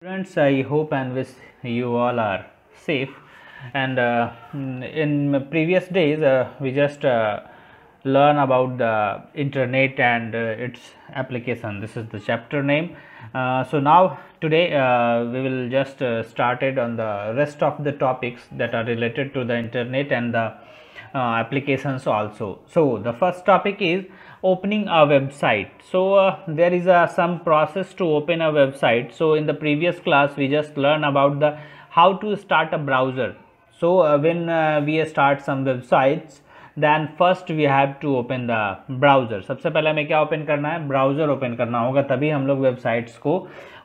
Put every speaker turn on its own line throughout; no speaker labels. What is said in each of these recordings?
Students, I hope and wish you all are safe. And in previous days, we just learn about the internet and its application. This is the chapter name. So now today we will just started on the rest of the topics that are related to the internet and the applications also. So the first topic is opening a website. So there is some process to open a website. So in the previous class we just learned about the how to start a browser. So when we start some websites, then first we have to open the browser. सबसे पहले हमें क्या open करना है? Browser open करना होगा, तभी हम लोग वेबसाइट्स को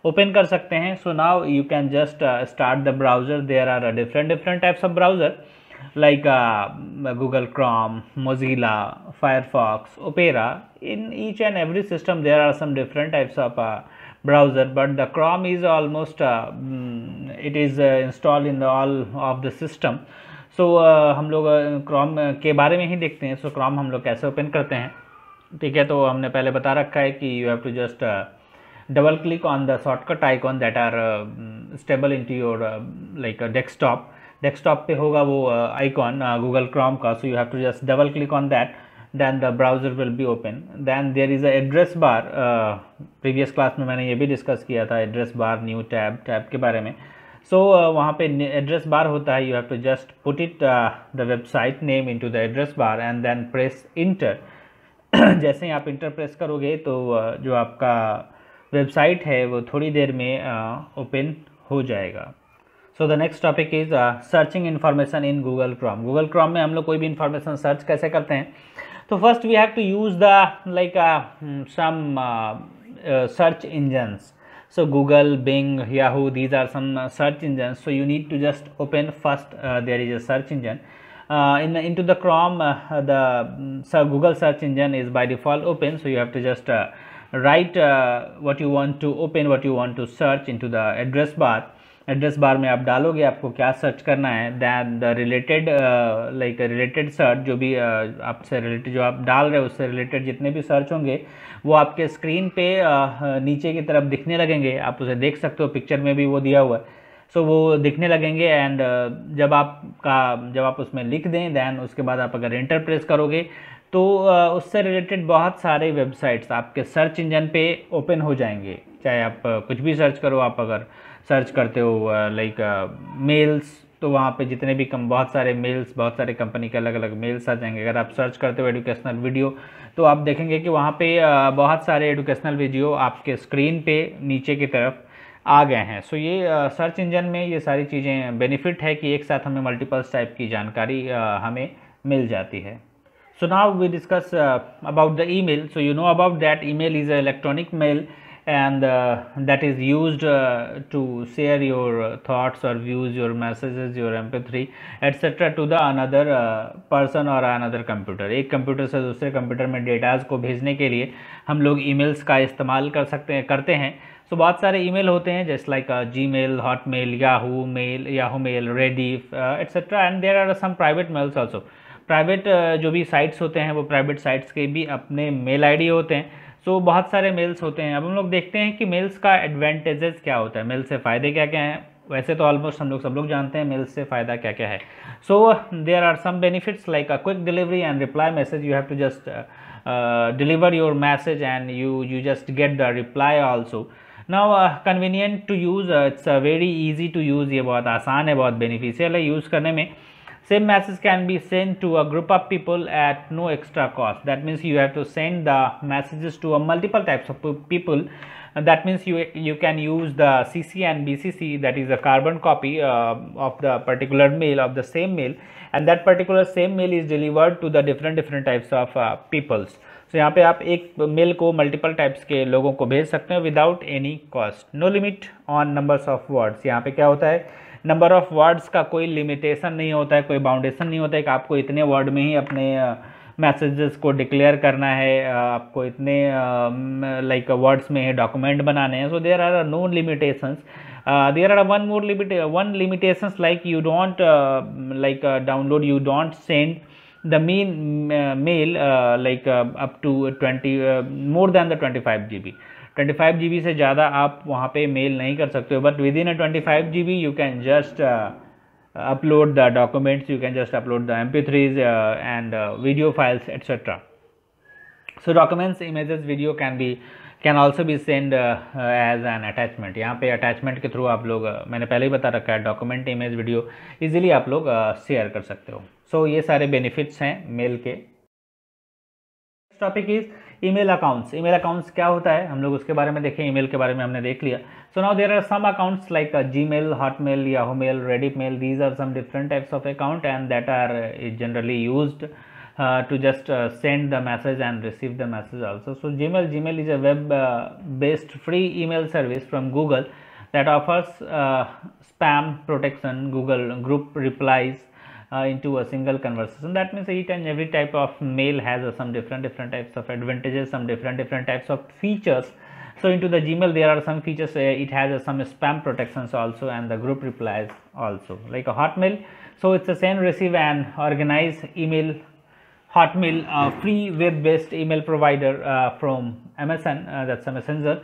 ओपन कर सकते हैं. So now you can just start the browser. There are different types of browser like Google Chrome, Mozilla, Firefox, Opera. In each and every system there are some different types of browser, but the Chrome is almost it is installed in the all of the system. So हम लोग Chrome के बारे में ही देखते हैं. So Chrome हम लोग कैसे ओपन करते हैं, ठीक है. तो हमने पहले बता रखा है कि you have to just double click on the shortcut icon that are stable into your like a desktop पे होगा वो icon Google Chrome का. So you have to just double click on that, then the browser will be open. Then there is a address bar. previous class में मैंने ये भी discuss किया था address bar, new tab के बारे में. So वहाँ पे address bar होता है. You have to just put it the website name into the address bar and then press enter. जैसे ही आप इंटर प्रेस करोगे तो जो आपका वेबसाइट है वो थोड़ी देर में ओपन हो जाएगा. So the next topic is searching information in Google Chrome. Google Chrome में हम लोग कोई भी इन्फॉर्मेशन सर्च कैसे करते हैं? तो first we have to use the like some search engines. So Google, Bing, Yahoo, these are some search engines. So you need to just open first there is a search engine into the Chrome. The Google search engine is by default open. So you have to just write what you want to open, what you want to search into the address bar. Address bar में आप डालोगे आपको क्या search करना है. Then the related like related search जो भी आपसे रिलेटेड जो आप डाल रहे हो उससे रिलेटेड जितने भी सर्च होंगे वो आपके स्क्रीन पे नीचे की तरफ दिखने लगेंगे. आप उसे देख सकते हो, पिक्चर में भी वो दिया हुआ है. सो वो दिखने लगेंगे एंड जब आप उसमें लिख दें दैन उसके बाद आप अगर एंटर प्रेस करोगे तो उससे रिलेटेड बहुत सारे वेबसाइट्स आपके सर्च इंजन पे ओपन हो जाएंगे. चाहे आप कुछ भी सर्च करो, आप अगर सर्च करते हो लाइक मेल्स तो वहाँ पे जितने भी बहुत सारे मेल्स, बहुत सारे कंपनी के अलग अलग मेल्स आ जाएंगे. अगर आप सर्च करते हो एजुकेशनल वीडियो तो आप देखेंगे कि वहाँ पे बहुत सारे एजुकेशनल वीडियो आपके स्क्रीन पे नीचे की तरफ आ गए हैं. सो ये सर्च इंजन में ये सारी चीज़ें बेनिफिट है कि एक साथ हमें मल्टीपल्स टाइप की जानकारी हमें मिल जाती है. So now we discuss about the email. So you know about that email is an electronic mail and that is used to share your thoughts or views, your messages, your mp3 etc to the another person or another computer. एक computer से दूसरे computer में datas को भेजने के लिए हम लोग ईमेल्स का इस्तेमाल करते हैं. सो बहुत सारे ईमेल होते हैं जैसे like Gmail, Hotmail, Yahoo mail, Rediff etc and there are some private mails also. Private जो भी साइट्स होते हैं वो प्राइवेट साइट्स के भी अपने मेल आईडी होते हैं. सो बहुत सारे मेल्स होते हैं. अब हम लोग देखते हैं कि मेल्स का एडवांटेजेस क्या होता है, मेल से फ़ायदे क्या क्या हैं. वैसे तो ऑलमोस्ट सब लोग जानते हैं मेल्स से फ़ायदा क्या क्या है. So there are some benefits like a quick delivery and reply message. You have to just deliver your message and you just get the reply also. Now convenient to use, it's very easy to use. ये बहुत आसान है, बहुत beneficial है use करने में. Same message can be sent to a group of people at no extra cost. That means you have to send the messages to a multiple types of people. That means you can use the CC and BCC, that is a carbon copy of the particular mail, of the same mail, and that particular same mail is delivered to the different types of peoples. So यहाँ पे आप एक mail को multiple types के लोगों को भेज सकते हैं without any cost. No limit on numbers of words. यहाँ पे क्या होता है, नंबर ऑफ़ वर्ड्स का कोई लिमिटेशन नहीं होता है, कोई बाउंडेशन नहीं होता है कि आपको इतने वर्ड में ही अपने मैसेजेस को डिक्लेयर करना है, आपको इतने लाइक वर्ड्स में डॉक्यूमेंट बनाने हैं. So there are no limitations. There are one limitations like you don't like download, you don't send the mail like up to 20 more than the 25 GB. 25 GB से ज़्यादा आप वहाँ पे मेल नहीं कर सकते हो, but with in 25 GB you can just upload the documents, you can just upload the mp3s and video files etc. So documents, images, video can also be sent as an attachment. यहाँ पे attachment के through आप लोग मैंने पहले ही बता रखा है, डॉक्यूमेंट, इमेज, वीडियो इजीली आप लोग शेयर कर सकते हो. सो ये सारे बेनिफिट्स हैं मेल के. Topic is email accounts. Email accounts क्या होता है हम लोग उसके बारे में देखें. ईमेल के बारे में हमने देख लिया. So now there are some accounts like Gmail, Hotmail, Yahoo mail, Reddit mail. These are some different types of account and that are generally used to just send the message and receive the message also. So Gmail is a web based free email service from Google that offers spam protection, Google group replies into a single conversation. That means each and every type of mail has some different types of advantages, some different types of features. So into the Gmail there are some features, it has some spam protections also and the group replies also. Like a Hotmail, so it's a send, receive and organize email. Hotmail, free web-based email provider from MSN, that's a messenger,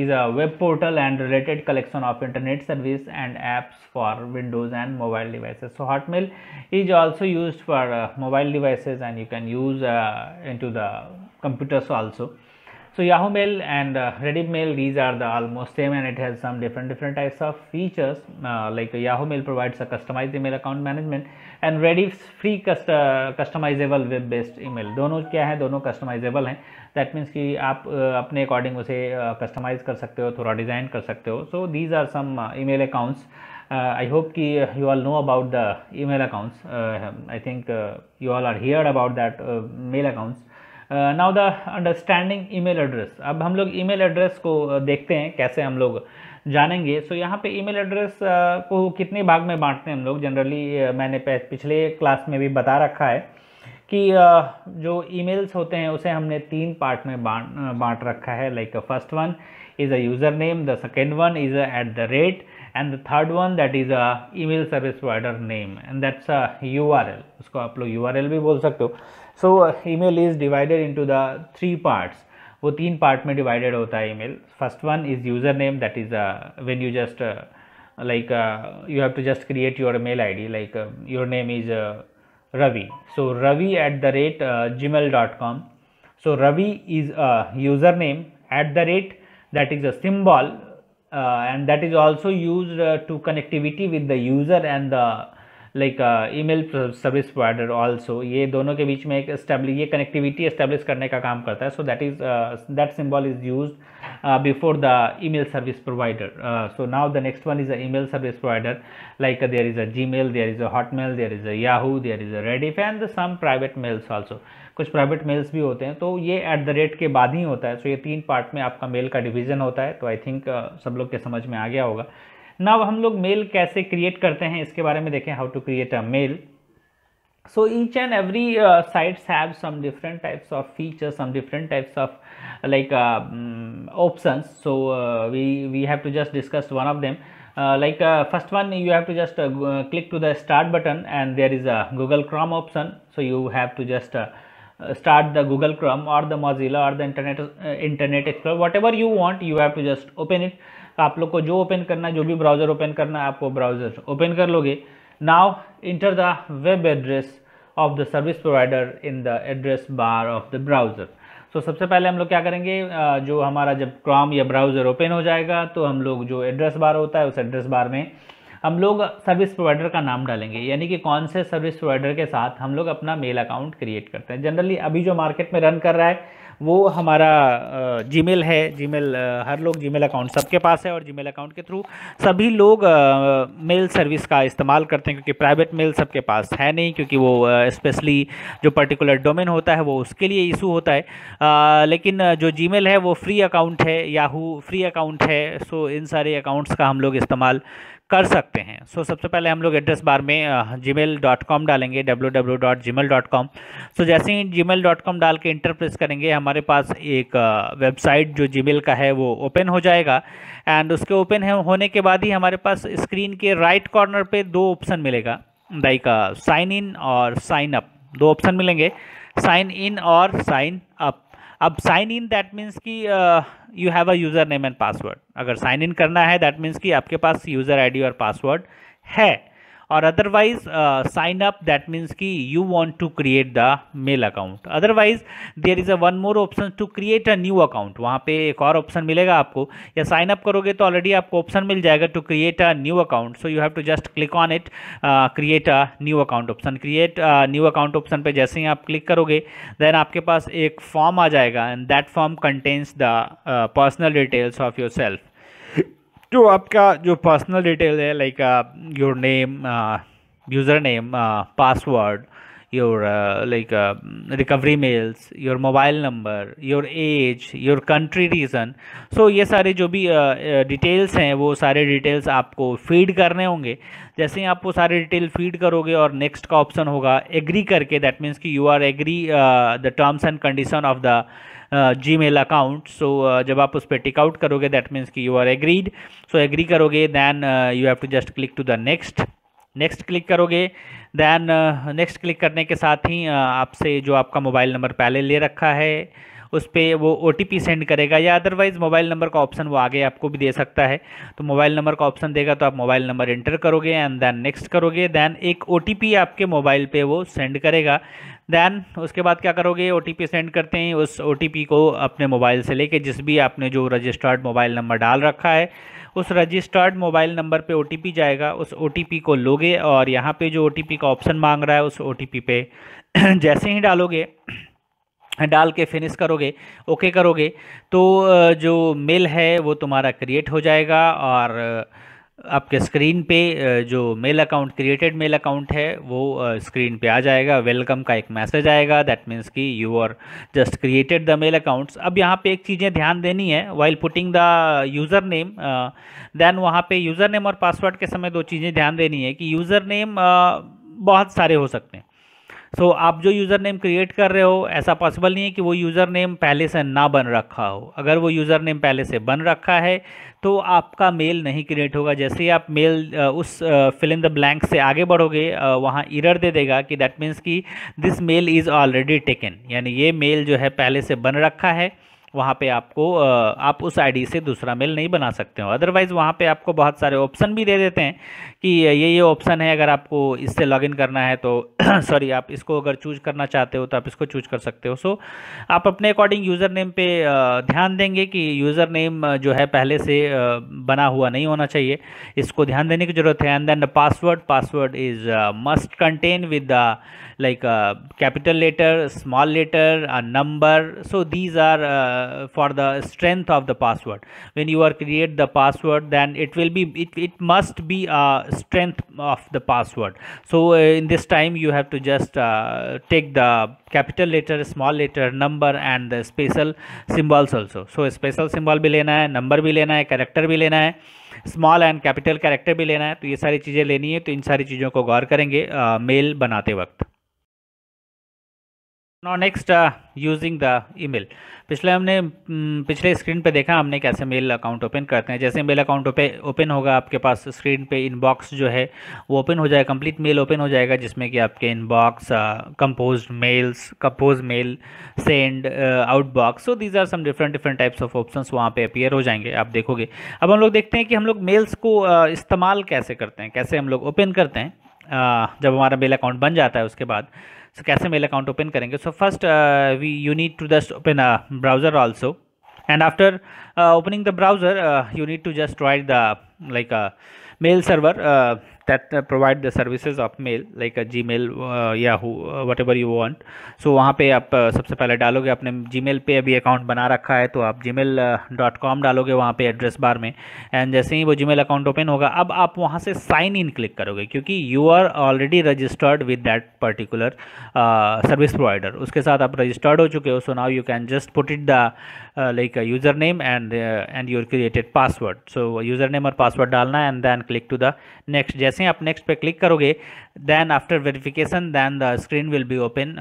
is a web portal and related collection of internet service and apps for Windows and mobile devices. So Hotmail is also used for mobile devices and you can use into the computers also. So Yahoo Mail and Reddit Mail, these are the almost same and it has some different types of features. Like Yahoo Mail provides a customized email account management and Reddit's free customizable web based email. दोनों क्या है, दोनों customizable हैं. That means कि आप अपने according उसे customise कर सकते हो, थोड़ा डिज़ाइन कर सकते हो. So these are some email accounts. I hope कि you all know about the email accounts. I think you all are heard about that mail accounts. Now the understanding email address. अब हम लोग email address को देखते हैं कैसे हम लोग जानेंगे. सो यहाँ पे ईमेल एड्रेस को कितने भाग में बांटते हैं हम लोग. जनरली मैंने पिछले क्लास में भी बता रखा है कि जो ईमेल्स होते हैं उसे हमने 3 पार्ट में बांट रखा है. Like first one is a user name, the second one is @, and the third one that is a email service provider name and that's a URL. उसको आप लोग URL भी बोल सकते हो. So email is divided into the 3 parts. वो 3 part में divided होता है email. First one is user name, that is when you just you have to just create your mail ID, like your name is Ravi. So Ravi @gmail.com. So Ravi is a username, @ that is a symbol. And that is also used to connectivity with the user and the email service provider also. ये दोनों के बीच में एक ये connectivity establish करने का काम करता है. So that symbol is used before the email service provider. So now the next one is the email service provider. Like there is a Gmail, there is a Hotmail, there is a Yahoo, there is a Reddit and some private mails also. कुछ private mails भी होते हैं. तो ये @ के बाद ही होता है. सो ये 3 पार्ट में आपका मेल का डिवीज़न होता है. तो आई थिंक सब लोग के समझ में आ गया होगा. नाउ हम लोग मेल कैसे क्रिएट करते हैं इसके बारे में देखें. How to create a mail. So each and every sites have some different types of features, some different types of options. So we have to just discuss one of them. First one, you have to just click to the start button and there is a Google Chrome option. So you have to just start the Google Chrome or the Mozilla or the Internet Explorer, whatever you want, you have to just open it. आप लोग को जो open करना है, जो भी browser open करना है, आपको ब्राउज़र ओपन कर लोगे. Now enter the web address of the service provider in the address bar of the browser. So सबसे पहले हम लोग क्या करेंगे, जो हमारा जब क्रोम या ब्राउज़र ओपन हो जाएगा तो हम लोग जो एड्रेस बार होता है उस एड्रेस बार में हम लोग सर्विस प्रोवाइडर का नाम डालेंगे, यानी कि कौन से सर्विस प्रोवाइडर के साथ हम लोग अपना मेल अकाउंट क्रिएट करते हैं. जनरली अभी जो मार्केट में रन कर रहा है वो हमारा जीमेल है. जीमेल हर लोग जीमेल अकाउंट सबके पास है और जीमेल अकाउंट के थ्रू सभी लोग मेल सर्विस का इस्तेमाल करते हैं, क्योंकि प्राइवेट मेल सबके पास है नहीं, क्योंकि वो स्पेशली जो पर्टिकुलर डोमेन होता है वो उसके लिए इशू होता है. लेकिन जो जीमेल है वो फ्री अकाउंट है, याहू फ्री अकाउंट है. सो इन सारे अकाउंट्स का हम लोग इस्तेमाल कर सकते हैं. सो सबसे पहले हम लोग एड्रेस बार में gmail.com डालेंगे, www.gmail.com. सो जैसे ही gmail.com डाल के इंटर प्रेस करेंगे हमारे पास एक वेबसाइट जो जीमेल का है वो ओपन हो जाएगा. एंड उसके ओपन होने के बाद ही हमारे पास स्क्रीन के राइट कॉर्नर पे 2 ऑप्शन मिलेगा, लाइक साइन इन और साइन अप. 2 ऑप्शन मिलेंगे, साइन इन और साइन अप. अब साइन इन दैट मीन्स कि you have a user name and password. अगर साइन इन करना है दैट मीन्स कि आपके पास यूज़र आईडी और पासवर्ड है। और otherwise sign up that means कि you want to create the mail account. Otherwise there is a one more option to create a new account. वहाँ पे एक और ऑप्शन मिलेगा आपको, या साइन अप करोगे तो ऑलरेडी आपको ऑप्शन मिल जाएगा to create a new account. So you have to just click on it, create a new account option. Create new account option पे जैसे ही आप क्लिक करोगे देन आपके पास एक फॉर्म आ जाएगा, and that form contents the personal details of yourself. जो आपका जो पर्सनल डिटेल है, like your name, user name, password, your like recovery mails, your mobile number, your age, your country region. So ये सारे जो भी details हैं वो सारे डिटेल्स आपको फीड करने होंगे। जैसे ही आप वो सारे डिटेल फीड करोगे और नेक्स्ट का ऑप्शन होगा एग्री करके, दैट मीन्स कि you are agree the terms and condition of the Gmail account. So जब आप उस पर टिक आउट करोगे दैट मीन्स कि you are agreed. So agree करोगे then you have to just click to the next. Next click करोगे देन next click करने के साथ ही आपसे जो आपका मोबाइल नंबर पहले ले रखा है उस पर वो OTP सेंड करेगा, या अदरवाइज़ मोबाइल नंबर का ऑप्शन वो आगे आपको भी दे सकता है। तो मोबाइल नंबर का ऑप्शन देगा तो आप मोबाइल नंबर एंटर करोगे एंड देन नेक्स्ट करोगे, देन एक OTP आपके मोबाइल पे वो सेंड करेगा। देन उसके बाद क्या करोगे, OTP सेंड करते हैं उस OTP को अपने मोबाइल से लेके जिस भी आपने जो रजिस्टर्ड मोबाइल नंबर डाल रखा है उस रजिस्टर्ड मोबाइल नंबर पे OTP जाएगा। उस OTP को लोगे और यहाँ पे जो OTP का ऑप्शन मांग रहा है उस OTP पे जैसे ही डालोगे, डाल के फिनिश करोगे, ओके करोगे, तो जो मेल है वो तुम्हारा क्रिएट हो जाएगा। और आपके स्क्रीन पे जो mail account, created mail account है वो स्क्रीन पे आ जाएगा। वेलकम का एक मैसेज आएगा, दैट मीन्स कि you are just created the mail accounts. अब यहाँ पे एक चीज़ें ध्यान देनी है while putting the user name, then वहाँ पे यूज़र नेम और पासवर्ड के समय दो चीज़ें ध्यान देनी है कि यूज़र नेम बहुत सारे हो सकते हैं। सो आप जो यूज़र नेम क्रिएट कर रहे हो ऐसा पॉसिबल नहीं है कि वो यूज़र नेम पहले से ना बन रखा हो। अगर वो यूज़र नेम पहले से बन रखा है तो आपका मेल नहीं क्रिएट होगा। जैसे ही आप मेल उस फिल इन द ब्लैंक से आगे बढ़ोगे वहाँ एरर दे देगा कि दैट मीन्स कि this mail is already taken, यानी ये मेल जो है पहले से बन रखा है। वहाँ पे आपको आप उस आईडी से दूसरा मेल नहीं बना सकते हो। अदरवाइज़ वहाँ पे आपको बहुत सारे ऑप्शन भी दे देते हैं कि ये ऑप्शन है, अगर आपको इससे लॉगिन करना है तो सॉरी आप इसको अगर चूज करना चाहते हो तो आप इसको चूज कर सकते हो। सो आप अपने अकॉर्डिंग यूज़र नेम पे ध्यान देंगे कि यूज़र नेम जो है पहले से बना हुआ नहीं होना चाहिए, इसको ध्यान देने की ज़रूरत है। And then the password is must contain with the like capital letter, small letter, a number. So these are for the strength of the password. When you are create the password, then it will be it must be a strength of the password. So in this time you have to just take the capital letter, small letter, number and the special symbols also. So special symbol भी लेना है, number भी लेना है, character भी लेना है, small and capital character भी लेना है। तो ये सारी चीज़ें लेनी है, तो इन सारी चीज़ों को गौर करेंगे मेल बनाते वक्त। Now next using the email. पिछले स्क्रीन पे देखा हमने कैसे मेल अकाउंट ओपन करते हैं। जैसे मेल अकाउंट ओपन होगा आपके पास स्क्रीन पे इनबॉक्स जो है वो ओपन हो जाएगा, कंप्लीट मेल ओपन हो जाएगा जिसमें कि आपके inbox, compose mail, send, outbox, so these are some different types of options वहाँ पे अपीयर हो जाएंगे, आप देखोगे। अब हम लोग देखते हैं कि हम लोग मेल्स को इस्तेमाल कैसे करते हैं, कैसे हम लोग ओपन करते हैं। जब हमारा मेल अकाउंट बन जाता है उसके बाद so कैसे मेल अकाउंट ओपन करेंगे। So first you need to just open a browser also, and after opening the browser you need to just write the like a mail server that provide the services of mail like a Gmail, Yahoo, whatever you want. So वहाँ पे आप सबसे पहले डालोगे, अपने Gmail पे अभी account बना रखा है तो आप gmail.com डालोगे वहाँ पे एड्रेस बार में, एंड जैसे ही वो Gmail अकाउंट ओपन होगा अब आप वहाँ से साइन इन क्लिक करोगे क्योंकि you are already registered with that particular service provider, उसके साथ आप रजिस्टर्ड हो चुके हो। So now you can just put it the like a username and and your created password. So user name और password डालना है, and then click to the next. जैसे ही आप next पे click करोगे, then after verification, then the screen will be open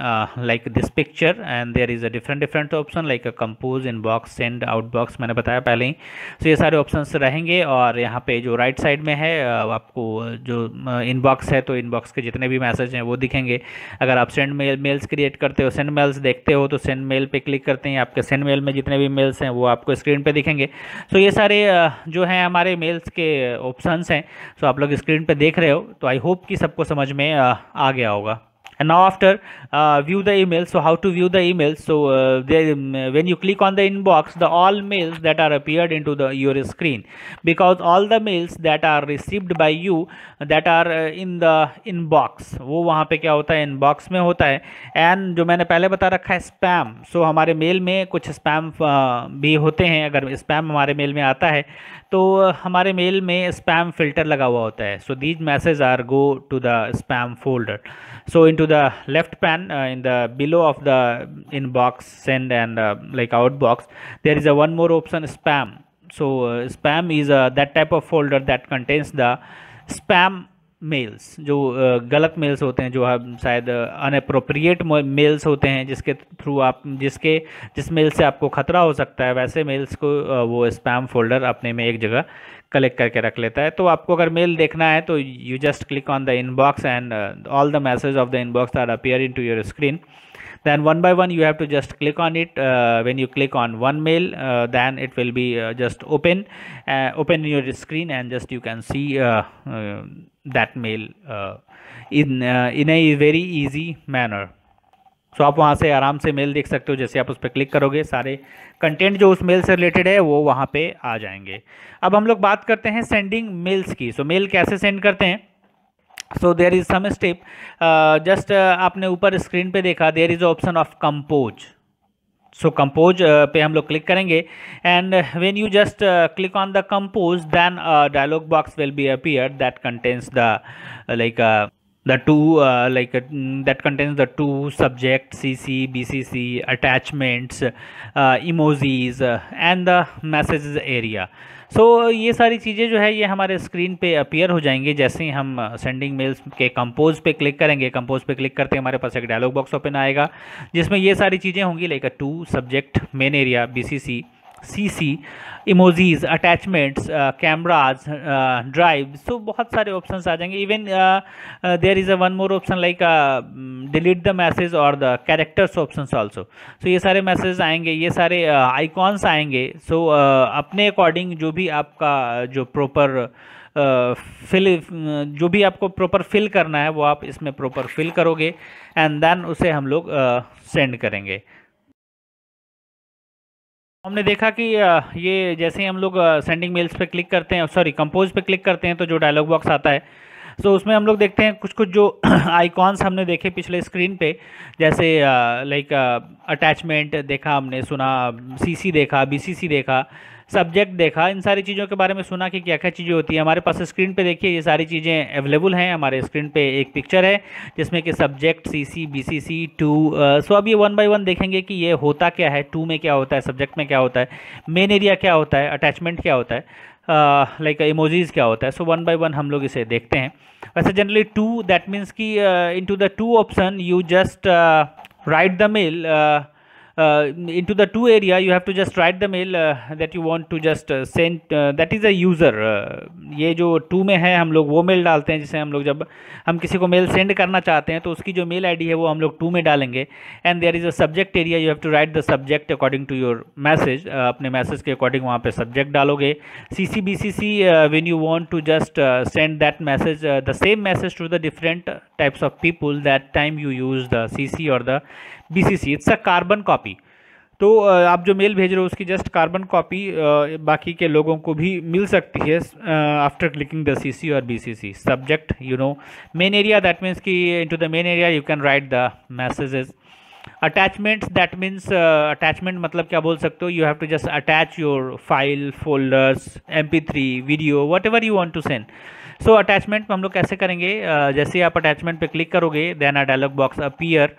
like this picture, and there is a different option like a compose, inbox, send, outbox, मैंने बताया पहले ही. So ये सारे options रहेंगे, और यहाँ पे जो right side में है आपको जो inbox है, तो inbox के जितने भी मैसेज हैं वो दिखेंगे. अगर आप send मेल्स क्रिएट करते हो, send मेल्स देखते हो, तो send मेल पे क्लिक करते हैं, आपके send मेल में जितने भी मेल्स हैं वो आपको स्क्रीन पे दिखेंगे. तो ये सारे जो हैं हमारे मेल्स के ऑप्शंस हैं. तो आप लोग स्क्रीन पे देख रहे हो, तो आई होप कि सबको समझ में आ गया होगा. And now after view the email. So how to view the email? So when you click on the inbox, the all mails that are appeared into your screen, because all the mails that are received by you that are in the inbox, वो वहाँ पे क्या होता है, inbox में होता है. and जो मैंने पहले बता रखा है spam, so हमारे मेल में कुछ spam भी होते हैं. अगर spam हमारे मेल में आता है तो हमारे मेल में spam filter लगा हुआ होता है. so these messages are go to the spam folder. So into the left pan in the below of the inbox, send, and like outbox, there is a one more option, spam. So spam is that type of folder that contains the spam mails, जो गलत mails होते हैं, जो शायद inappropriate mails होते हैं, जिसके through आप जिस मेल से आपको खतरा हो सकता है, वैसे मेल्स को वो स्पैम फोल्डर अपने में एक जगह कलेक्ट करके रख लेता है. तो आपको अगर मेल देखना है तो you just click on the inbox, and all the message of the inbox are appear into your screen. Then one by one you have to just click on it. When you click on one mail, then it will be just open in your screen, and just you can see that mail in a very easy manner. So आप वहाँ से आराम से mail देख सकते हो. जैसे आप उस पर क्लिक करोगे, सारे कंटेंट जो उस मेल से रिलेटेड है वो वहाँ पे आ जाएंगे. अब हम लोग बात करते हैं सेंडिंग मेल्स की. सो मेल कैसे सेंड करते हैं. So there is some step. Just आपने ऊपर स्क्रीन पे देखा, there is option of compose. So compose पे हम लोग क्लिक करेंगे, and when you just click on the compose, then dialog box will be appear that contains the that contains the two subject, CC, BCC, attachments, emojis, and the messages area. सो ये सारी चीज़ें जो है ये हमारे screen पे appear हो जाएंगे जैसे ही हम सेंडिंग मेल्स के कंपोज पे क्लिक करेंगे. कंपोज पे क्लिक करते हमारे पास एक डायलॉग बॉक्स ओपन आएगा, जिसमें ये सारी चीज़ें होंगी, like to subject, main area, BCC, CC, emojis, attachments, cameras, drive. So बहुत सारे ऑप्शंस आ जाएंगे. Even there is a one more option like delete the message और the characters options also. So ये सारे मैसेज आएंगे, ये सारे आइकॉन्स आएंगे. सो अपने अकॉर्डिंग जो भी आपका जो प्रॉपर जो भी आपको प्रॉपर फिल करना है वो आप इसमें प्रॉपर फिल करोगे, एंड देन उसे हम लोग सेंड करेंगे. हमने देखा कि ये जैसे ही हम लोग सेंडिंग मेल्स पे क्लिक करते हैं, सॉरी कंपोज पे क्लिक करते हैं, तो जो डायलॉग बॉक्स आता है, सो उसमें हम लोग देखते हैं कुछ जो आइकॉन्स हमने देखे पिछले स्क्रीन पे, जैसे लाइक अटैचमेंट देखा हमने, सुना, CC देखा, BCC देखा, सब्जेक्ट देखा. इन सारी चीज़ों के बारे में सुना कि क्या क्या चीज़ें होती है. हमारे पास स्क्रीन पे देखिए ये सारी चीज़ें अवेलेबल हैं. हमारे स्क्रीन पे एक पिक्चर है जिसमें कि सब्जेक्ट, CC, BCC, टू. सो अब ये वन बाय वन देखेंगे कि ये होता क्या है, टू में क्या होता है, सब्जेक्ट में क्या होता है, मेन एरिया क्या होता है, अटैचमेंट क्या होता है, लाइक इमोजीज क्या होता है. सो वन बाय वन हम लोग इसे देखते हैं. वैसे जनरली टू दैट मीन्स कि into the to option you just write the mail. into the to area you have to just write the mail that you want to just send, that is a user. ये जो to में है हम लोग वो mail डालते हैं, जिसे हम लोग जब हम किसी को मेल सेंड करना चाहते हैं तो उसकी जो मेल आईडी है वो हम लोग टू में डालेंगे. And there is a subject area, you have to write the subject according to your message. अपने मैसेज के अकॉर्डिंग वहाँ पे सब्जेक्ट डालोगे. CC BCC when you want to just send that message, the same message to the different types of people, that time you use the CC और the BCC. It's a carbon copy. तो आप जो mail भेज रहे हो उसकी just carbon copy बाकी के लोगों को भी मिल सकती है आफ्टर क्लिकिंग द CC और BCC. Subject you know, main area that means कि into the main area you can write the messages. Attachments that means, attachment मतलब क्या बोल सकते हो, you have to just attach your file, folders, MP3, video, whatever you want to send. So attachment हम लोग कैसे करेंगे, जैसे आप अटैचमेंट पे क्लिक करोगे then a dialog box appear.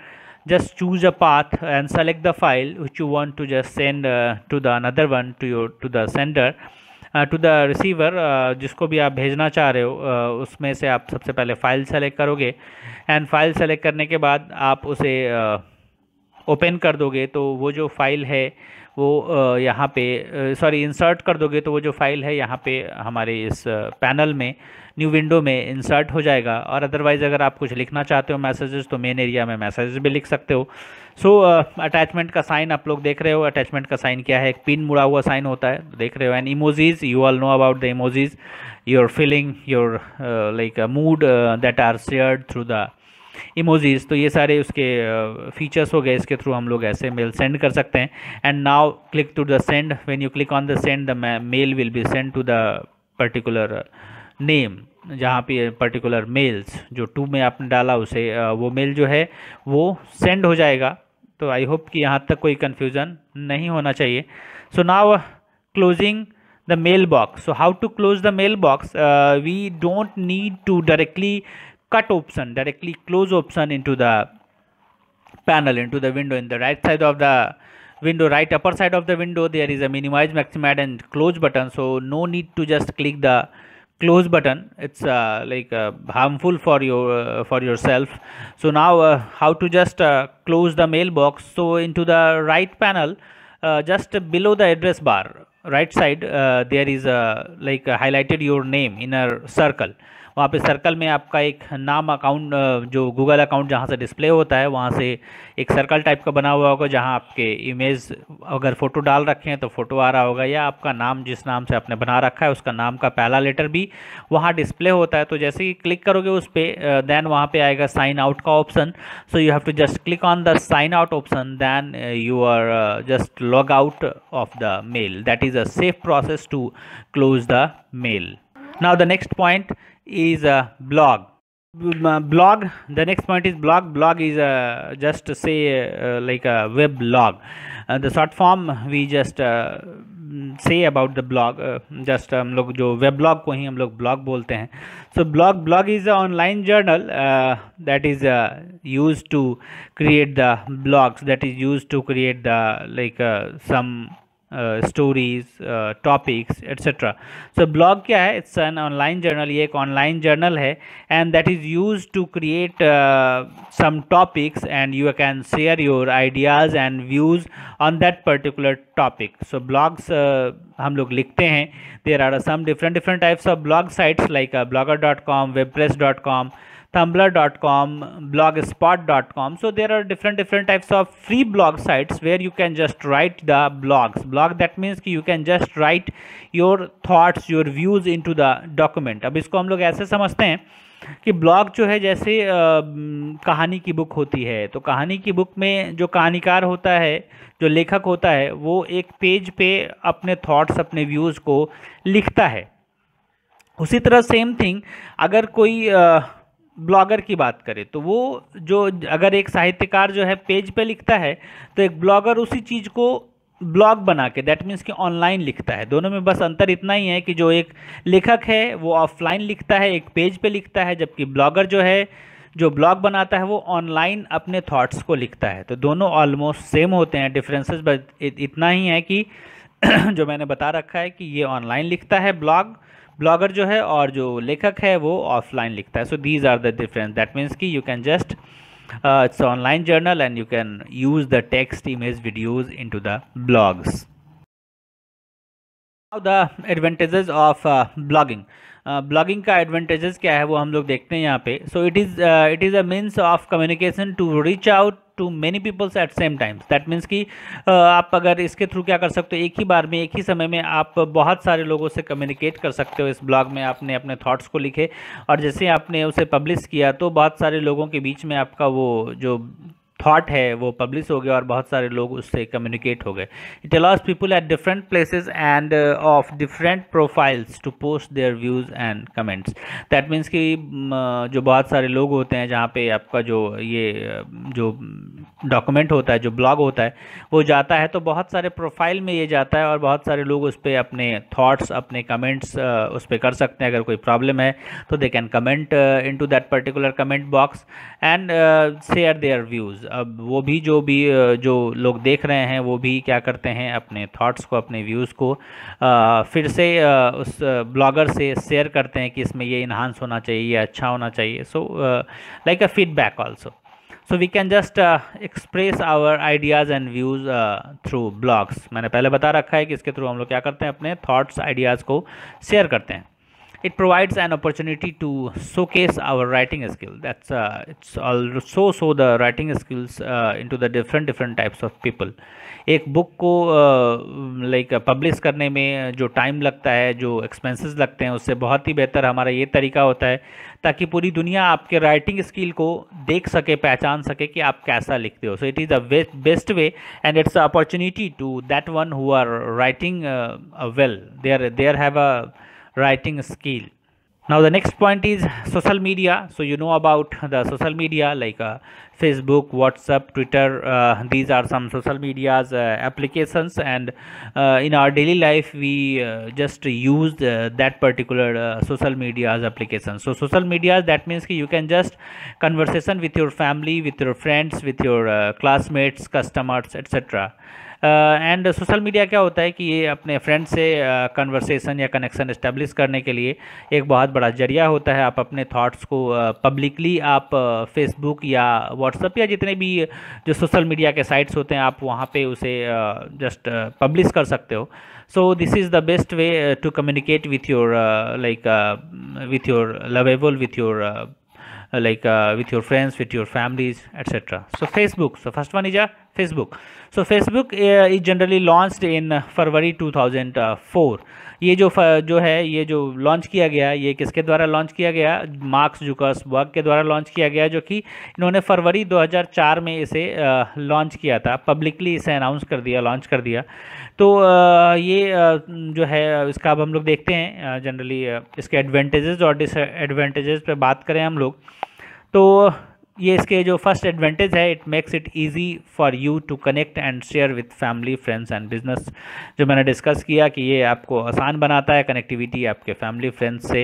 just choose a path and select the file which you want to just send to the another one to the sender, to the receiver, जिसको भी आप भेजना चाह रहे हो उसमें से आप सबसे पहले फ़ाइल सेलेक्ट करोगे एंड फाइल सेलेक्ट करने के बाद आप उसे ओपन कर दोगे तो वो जो फाइल है वो यहाँ पे इंसर्ट कर दोगे तो वो जो फाइल है यहाँ पे हमारे इस पैनल में न्यू विंडो में इंसर्ट हो जाएगा। और अदरवाइज़ अगर आप कुछ लिखना चाहते हो मैसेजेस तो मेन एरिया में मैसेजेस भी लिख सकते हो। सो अटैचमेंट का साइन आप लोग देख रहे हो। अटैचमेंट का साइन क्या है? एक पिन मुड़ा हुआ साइन होता है, देख रहे हो। And emojis, you all know about the emojis, your feeling, your like mood that are shared through the emojis. तो ये सारे उसके फीचर्स हो गए, इसके थ्रू हम लोग ऐसे मेल सेंड कर सकते हैं। And now click to the send, when you click on the send the mail will be send to the particular name, जहाँ पे पर्टिकुलर मेल्स जो टू में आपने डाला उसे वो मेल जो है वो सेंड हो जाएगा। तो आई होप कि यहाँ तक कोई कन्फ्यूज़न नहीं होना चाहिए। So now closing the mailbox. So how to close the mailbox? We don't need to directly close option into the panel, into the window. In the right side of the window, right upper side of the window, there is a minimize, maximize and close button. So no need to just click the close button. It's harmful for yourself. So now how to just close the mailbox? So into the right panel, just below the address bar, right side there is highlighted your name in a circle. वहाँ पे circle में आपका एक नाम, account, जो Google account जहाँ से display होता है वहाँ से एक सर्कल टाइप का बना हुआ होगा, जहाँ आपके इमेज अगर फ़ोटो डाल रखे हैं तो फ़ोटो आ रहा होगा, या आपका नाम जिस नाम से आपने बना रखा है उसका नाम का पहला लेटर भी वहाँ डिस्प्ले होता है। तो जैसे ही क्लिक करोगे उस पर, देन वहाँ पे आएगा साइन आउट का option. So you have to just click on the sign out option, then you are just log out of the mail. That is a safe process to close the mail. Now the next point is blog. The next point is blog. Blog is just say like a web log. The short form we just say about the blog. Just हम लोग जो web blog को ही हम लोग blog बोलते हैं। So blog is an online journal that is used to create the blogs. That is used to create the some stories, topics etcetera. So blog क्या है? It's an online journal. ये एक online journal है and that is use to create some topics and you can share your ideas and views on that particular topic. So blogs हम लोग लिखते हैं। There are some different types of blog sites like blogger.com, webpress.com, tumblr.com, blogspot.com. So there are different types of free blog sites where you can just write the blogs. Blog, that means कि you can just write your thoughts, your views into the document. अब इसको हम लोग ऐसे समझते हैं कि blog जो है जैसे कहानी की बुक होती है, तो कहानी की बुक में जो कहानीकार होता है, जो लेखक होता है, वो एक पेज पे अपने थॉट्स, अपने व्यूज़ को लिखता है। उसी तरह सेम थिंग अगर कोई ब्लॉगर की बात करें तो वो जो अगर एक साहित्यकार जो है पेज पे लिखता है तो एक ब्लॉगर उसी चीज़ को ब्लॉग बना के, दैट मीन्स कि ऑनलाइन लिखता है। दोनों में बस अंतर इतना ही है कि जो एक लेखक है वो ऑफलाइन लिखता है, एक पेज पे लिखता है, जबकि ब्लॉगर जो है, जो ब्लॉग बनाता है, वो ऑनलाइन अपने थॉट्स को लिखता है। तो दोनों ऑलमोस्ट सेम होते हैं। डिफरेंसेस बस इतना ही है कि जो मैंने बता रखा है कि ये ऑनलाइन लिखता है ब्लॉगर जो है, और जो लेखक है वो ऑफलाइन लिखता है। So these are the difference. That means कि you can just it's online journal and you can use the text, image, videos into the blogs. Now the advantages of blogging. Blogging का advantages क्या है वो हम लोग देखते हैं यहाँ पे। So it is a means of communication to reach out to many peoples at same times. That means कि आप अगर इसके थ्रू क्या कर सकते हो, एक ही बार में, एक ही समय में आप बहुत सारे लोगों से कम्युनिकेट कर सकते हो। इस ब्लॉग में आपने अपने थॉट्स को लिखे और जैसे आपने उसे पब्लिश किया तो बहुत सारे लोगों के बीच में आपका वो जो थॉट है वो पब्लिश हो गया और बहुत सारे लोग उससे कम्युनिकेट हो गए। It allows people at different places and of different profiles to post their views and comments. That means कि जो बहुत सारे लोग होते हैं जहाँ पे आपका जो ये जो डॉक्यूमेंट होता है, जो ब्लॉग होता है, वो जाता है तो बहुत सारे प्रोफाइल में ये जाता है और बहुत सारे लोग उस पर अपने थॉट्स, अपने कमेंट्स उस पर कर सकते हैं। अगर कोई प्रॉब्लम है तो they can comment into that particular comment box and share their views. अब वो भी जो लोग देख रहे हैं वो भी क्या करते हैं, अपने थॉट्स को, अपने व्यूज़ को फिर से उस ब्लॉगर से शेयर करते हैं कि इसमें ये इन्हांस होना चाहिए, अच्छा होना चाहिए. So like a feedback also. So we can just express our ideas and views through blogs. मैंने पहले बता रखा है कि इसके थ्रू हम लोग क्या करते हैं, अपने thoughts, ideas को शेयर करते हैं. It provides an opportunity to showcase our writing skill. It's also so the writing skills into the different types of people. एक बुक को लाइक पब्लिश करने में जो टाइम लगता है, जो एक्सपेंसेस लगते हैं, उससे बहुत ही बेहतर हमारा ये तरीका होता है ताकि पूरी दुनिया आपके राइटिंग स्किल को देख सके, पहचान सके कि आप कैसा लिखते हो. So it is the best way and it's opportunity to that one who are writing well, they have a writing skill. Now the next point is social media. So you know about the social media like Facebook, WhatsApp, Twitter. These are some social medias applications, and in our daily life we just use that particular social medias application. So social media, that means कि you can just conversation with your family, with your friends, with your classmates, customers, etc. And social media क्या होता है कि ये अपने friend से conversation या connection establish करने के लिए एक बहुत बड़ा जरिया होता है. आप अपने थॉट्स को पब्लिकली आप फेसबुक या व्हाट्सएप या जितने भी जो सोशल मीडिया के साइट्स होते हैं, आप वहाँ पे उसे जस्ट पब्लिश कर सकते हो. So this is the best way to communicate with your with your lovable, with your with your friends, with your families, etc. So Facebook. So first one is Facebook. So Facebook is generally launched in February 2004. ये जो है ये जो launch किया गया, ये किसके द्वारा लॉन्च किया गया? मार्क जुकरबर्ग के द्वारा लॉन्च किया गया, जो कि इन्होंने फरवरी 2004 में इसे लॉन्च किया था. पब्लिकली इसे अनाउंस कर दिया, लॉन्च कर दिया. तो ये जो है इसका अब हम लोग देखते हैं जनरली इसके एडवांटेजेस और डिसएडवांटेजेस पे बात करें हम लोग. तो ये इसके जो फर्स्ट एडवांटेज है, it makes it easy for you to connect and share with family, friends and business. जो मैंने डिस्कस किया कि ये आपको आसान बनाता है कनेक्टिविटी आपके फैमिली फ्रेंड्स से.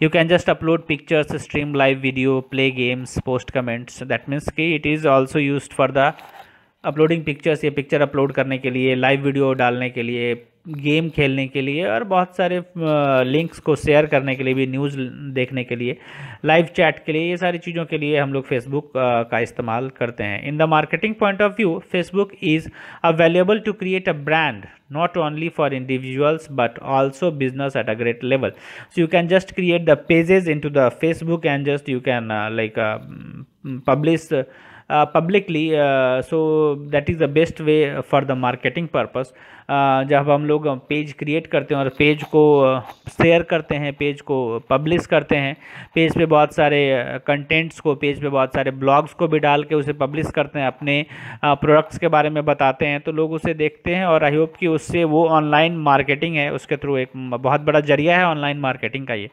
You can just upload pictures, stream live video, play games, post comments. That means कि it is also used for the uploading pictures, ये पिक्चर अपलोड करने के लिए, लाइव वीडियो डालने के लिए, गेम खेलने के लिए, और बहुत सारे लिंक्स को शेयर करने के लिए भी, न्यूज़ देखने के लिए, लाइव चैट के लिए, ये सारी चीज़ों के लिए हम लोग फेसबुक का इस्तेमाल करते हैं. In the marketing point of view, Facebook is available to create a brand not only for individuals but also business at a great level. So you can just create the pages into the Facebook and just you can publish publicly. So that is the best way for the marketing purpose. जब हम लोग page create करते हैं और page को share करते हैं, page को पब्लिश करते हैं, पेज पे बहुत सारे कंटेंट्स को, पेज पे बहुत सारे ब्लॉग्स को भी डाल के उसे पब्लिश करते हैं, अपने प्रोडक्ट्स के बारे में बताते हैं, तो लोग उसे देखते हैं. और आई होप कि उससे वो ऑनलाइन मार्केटिंग है, उसके थ्रू एक बहुत बड़ा जरिया है ऑनलाइन मार्केटिंग का ये.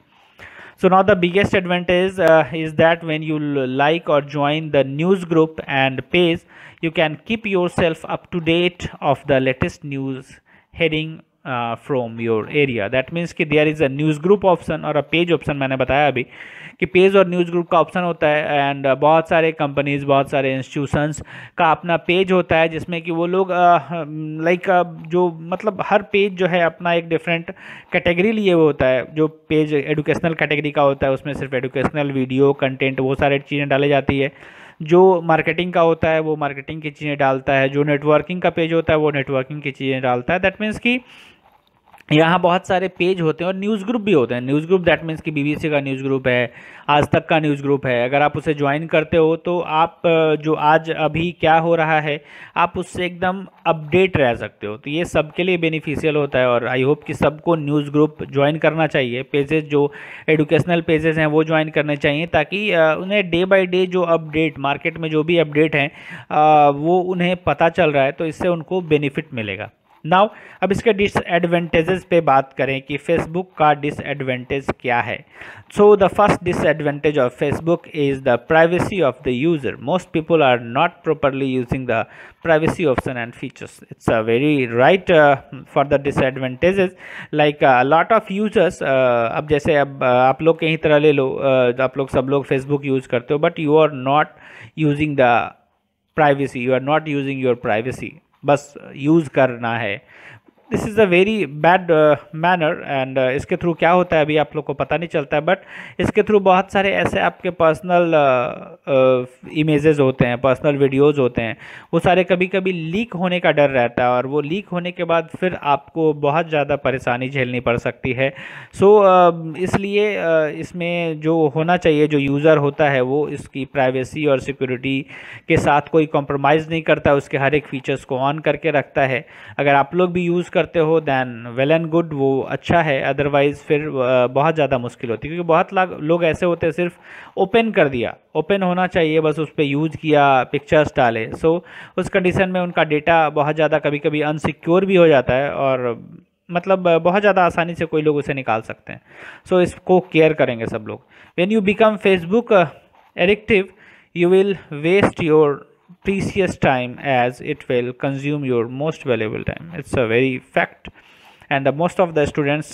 So now the biggest advantage is that when you like or join the news group and page, you can keep yourself up to date of the latest news heading from your area. That means कि there is a news group option और a page option. मैंने बताया अभी कि page और news group का option होता है. एंड बहुत सारे कंपनीज, बहुत सारे इंस्टीट्यूशंस का अपना पेज होता है जिसमें कि वो लोग जो मतलब हर पेज जो है अपना एक डिफरेंट कैटेगरी लिए हुए होता है. जो पेज एजुकेशनल कैटेगरी का होता है उसमें सिर्फ एजुकेशनल वीडियो कंटेंट वो सारी चीज़ें डाली जाती है. जो मार्केटिंग का होता है वो मार्केटिंग की चीज़ें डालता है. जो नेटवर्किंग का पेज होता है वो नेटवर्किंग की चीज़ें डालता है. दैट मीन्स कि यहाँ बहुत सारे पेज होते हैं और न्यूज़ ग्रुप भी होते हैं. न्यूज़ ग्रुप दैट मीन्स कि बीबीसी का न्यूज़ ग्रुप है, आज तक का न्यूज़ ग्रुप है. अगर आप उसे ज्वाइन करते हो तो आप जो आज अभी क्या हो रहा है आप उससे एकदम अपडेट रह सकते हो. तो ये सबके लिए बेनिफिशियल होता है और आई होप कि सबको न्यूज़ ग्रुप ज्वाइन करना चाहिए. पेजेस जो एजुकेशनल पेजेस हैं वो ज्वाइन करने चाहिए ताकि उन्हें डे बाय डे जो अपडेट मार्केट में जो भी अपडेट हैं वो उन्हें पता चल रहा है, तो इससे उनको बेनिफिट मिलेगा. नाउ अब इसके डिसएडवांटेजेस पे बात करें कि फेसबुक का डिसएडवांटेज क्या है. So the first disadvantage of Facebook is the privacy of the user. Most people are not properly using the privacy option and features. It's a very right for the disadvantages like lot of users. अब जैसे अब आप लोग कहीं तरह ले लो, आप लोग सब लोग फेसबुक यूज़ करते हो but you are not using the privacy, you are not using your privacy, बस यूज़ करना है। This is a very bad manner and इसके थ्रू क्या होता है अभी आप लोग को पता नहीं चलता है, बट इसके थ्रू बहुत सारे ऐसे आपके पर्सनल इमेजेस होते हैं, पर्सनल वीडियोस होते हैं, वो सारे कभी कभी लीक होने का डर रहता है और वो लीक होने के बाद फिर आपको बहुत ज़्यादा परेशानी झेलनी पड़ सकती है। सो इसलिए इसमें जो होना चाहिए, जो यूज़र होता है वो इसकी प्राइवेसी और सिक्योरिटी के साथ कोई कॉम्प्रोमाइज़ नहीं करता, उसके हर एक फीचर्स को ऑन करके रखता है। अगर आप लोग भी यूज़ करते हो दैन वेल एंड गुड, वो अच्छा है, अदरवाइज़ फिर बहुत ज़्यादा मुश्किल होती है, क्योंकि बहुत लोग ऐसे होते हैं सिर्फ ओपन कर दिया, ओपन होना चाहिए बस, उस पर यूज़ किया, पिक्चर्स डाले, सो उस कंडीशन में उनका डेटा बहुत ज़्यादा कभी कभी अनसिक्योर भी हो जाता है और मतलब बहुत ज़्यादा आसानी से कोई लोग उसे निकाल सकते हैं। सो इसको केयर करेंगे सब लोग। When you become Facebook addictive, you will waste your precious time as it will consume your most valuable time. It's a very fact, and most of the students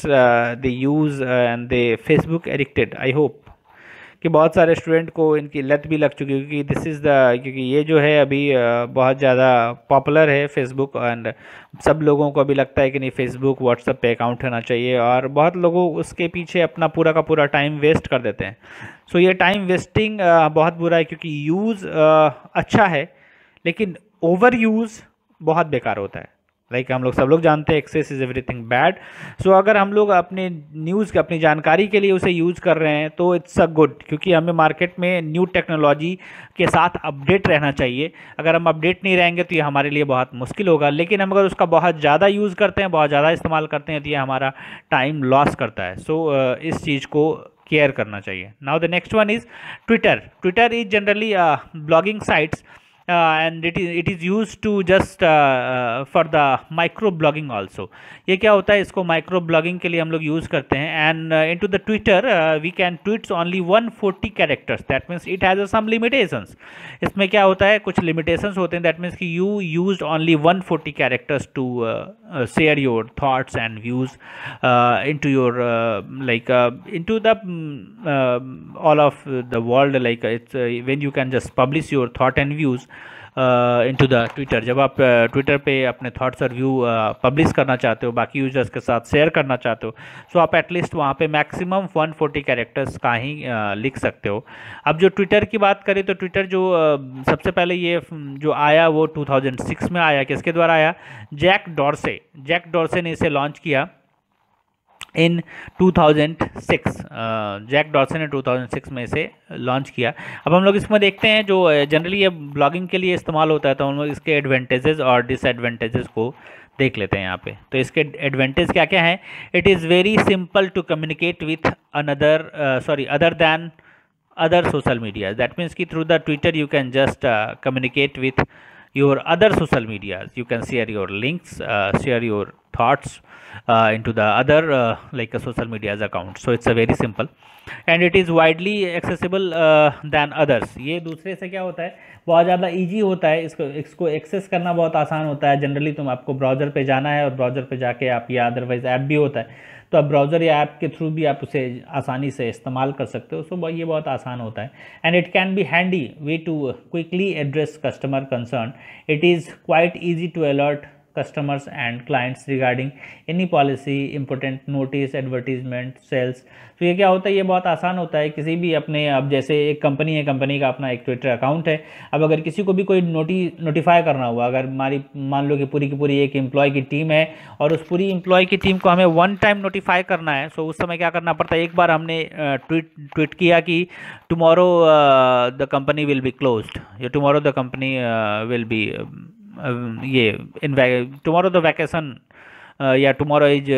they use and they Facebook addicted. I hope कि बहुत सारे student को इनकी लत भी लग चुकी है, क्योंकि दिस इज़ द, क्योंकि ये जो है अभी बहुत ज़्यादा पॉपुलर है फेसबुक, एंड सब लोगों को अभी लगता है कि नहीं फेसबुक व्हाट्सएप पे अकाउंट होना चाहिए, और बहुत लोगों उसके पीछे अपना पूरा का पूरा टाइम वेस्ट कर देते हैं। सो ये टाइम वेस्टिंग बहुत बुरा है, क्योंकि यूज़ अच्छा है लेकिन ओवर यूज़ बहुत बेकार होता है। लाइक हम लोग सब लोग जानते हैं एक्सेस इज़ एवरीथिंग बैड। सो अगर हम लोग अपने न्यूज़ अपनी जानकारी के लिए उसे यूज़ कर रहे हैं तो इट्स अ गुड, क्योंकि हमें मार्केट में न्यू टेक्नोलॉजी के साथ अपडेट रहना चाहिए। अगर हम अपडेट नहीं रहेंगे तो ये हमारे लिए बहुत मुश्किल होगा, लेकिन हम अगर उसका बहुत ज़्यादा यूज़ करते हैं, बहुत ज़्यादा इस्तेमाल करते हैं, तो ये हमारा टाइम लॉस करता है। सो इस चीज़ को केयर करना चाहिए। Now the next one is Twitter. Twitter is generally blogging sites and it is used to just for the micro blogging also। ये क्या होता है, इसको माइक्रो ब्लॉगिंग के लिए हम लोग यूज़ करते हैं। And into the Twitter we can tweets only 140 characters, that means it has some limitations. इसमें क्या होता है, कुछ लिमिटेशंस होते हैं, दैट मीन्स कि you used only 140 characters to share your thoughts and views into your like into the all of the world, like it's when you can just publish your thought and views into the Twitter। जब आप Twitter पे अपने thoughts और view publish करना चाहते हो, बाकी users के साथ शेयर करना चाहते हो, सो आप एटलीस्ट वहाँ पे मैक्सिमम 140 कैरेक्टर्स का ही लिख सकते हो। अब जो ट्विटर की बात करें तो ट्विटर जो सबसे पहले ये जो आया वो 2006 में आया। किसके द्वारा आया, जैक डॉर्से ने इसे लॉन्च किया इन 2006। जैक डॉर्सन ने 2006 में इसे लॉन्च किया। अब हम लोग इसमें देखते हैं जो जनरली ये ब्लॉगिंग के लिए इस्तेमाल होता है, तो हम लोग इसके एडवांटेजेस और डिसएडवांटेजेस को देख लेते हैं यहाँ पे। तो इसके एडवांटेज क्या क्या हैं, it is very simple to communicate with other than other social media. That means कि through the Twitter you can just communicate with your other social medias, you can share your links, share your thoughts into the other like a social medias account। So it's a very simple and it is widely accessible than others। ये दूसरे से क्या होता है, बहुत ज़्यादा easy होता है, इसको एक्सेस करना बहुत आसान होता है। जनरली तुम आपको ब्राउज़र पे जाना है और ब्राउज़र पे जाके आप, या अदरवाइज ऐप भी होता है, तो आप ब्राउज़र या ऐप के थ्रू भी आप उसे आसानी से इस्तेमाल कर सकते हो। सो ये बहुत आसान होता है and it can be handy way to quickly address customer concern. It is quite easy to alert customers and clients regarding any policy, important notice, advertisement, sales। तो ये क्या होता है, ये बहुत आसान होता है किसी भी अपने, अब जैसे एक कंपनी है, कंपनी का अपना एक ट्विटर अकाउंट है। अब अगर किसी को भी कोई नोटिफाई करना हुआ, अगर हमारी मान लो कि पूरी की पूरी एक एम्प्लॉय की टीम है और उस पूरी एम्प्लॉय की टीम को हमें वन टाइम नोटिफाई करना है, सो उस समय क्या करना पड़ता है, एक बार हमने ट्वीट किया कि tomorrow the company will be closed, या tomorrow the company will be ये इन टुमारो द वैकेशन, या टुमारो इज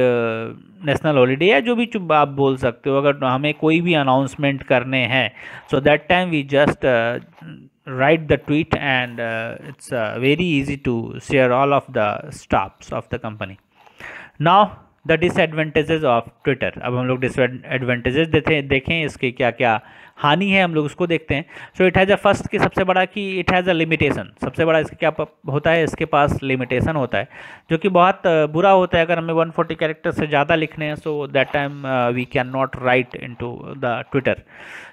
नेशनल हॉलीडे, या जो भी आप बोल सकते हो। अगर हमें कोई भी अनाउंसमेंट करने हैं, so that time we just write the tweet and it's very easy to share all of the stops of the company. Now the disadvantages of Twitter. अब हम लोग डिसएडवांटेजेस देखें इसके क्या क्या हानि है, हम लोग उसको देखते हैं। सो इट हैज़ अ फर्स्ट की सबसे बड़ा कि इट हैज़ अ लिमिटेशन। सबसे बड़ा इसका क्या होता है, इसके पास लिमिटेशन होता है जो कि बहुत बुरा होता है। अगर हमें 140 कैरेक्टर से ज़्यादा लिखने हैं, so that time we can not write into the Twitter.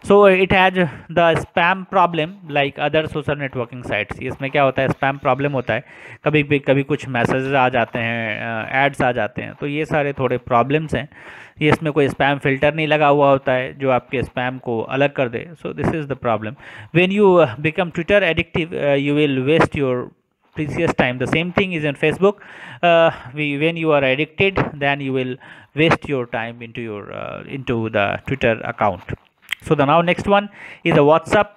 So it has the spam problem like other social networking sites. इसमें क्या होता है, स्पैम प्रॉब्लम होता है, कभी कुछ मैसेजेस आ जाते हैं, एड्स आ जाते हैं, तो ये सारे थोड़े प्रॉब्लम्स हैं। ये इसमें कोई स्पैम फिल्टर नहीं लगा हुआ होता है जो आपके स्पैम को अलग कर दे। So this is the problem. When you become Twitter addictive you will waste your precious time. The same thing is in Facebook. When you are addicted, then you will waste your time into the Twitter account. So the now next one is a WhatsApp.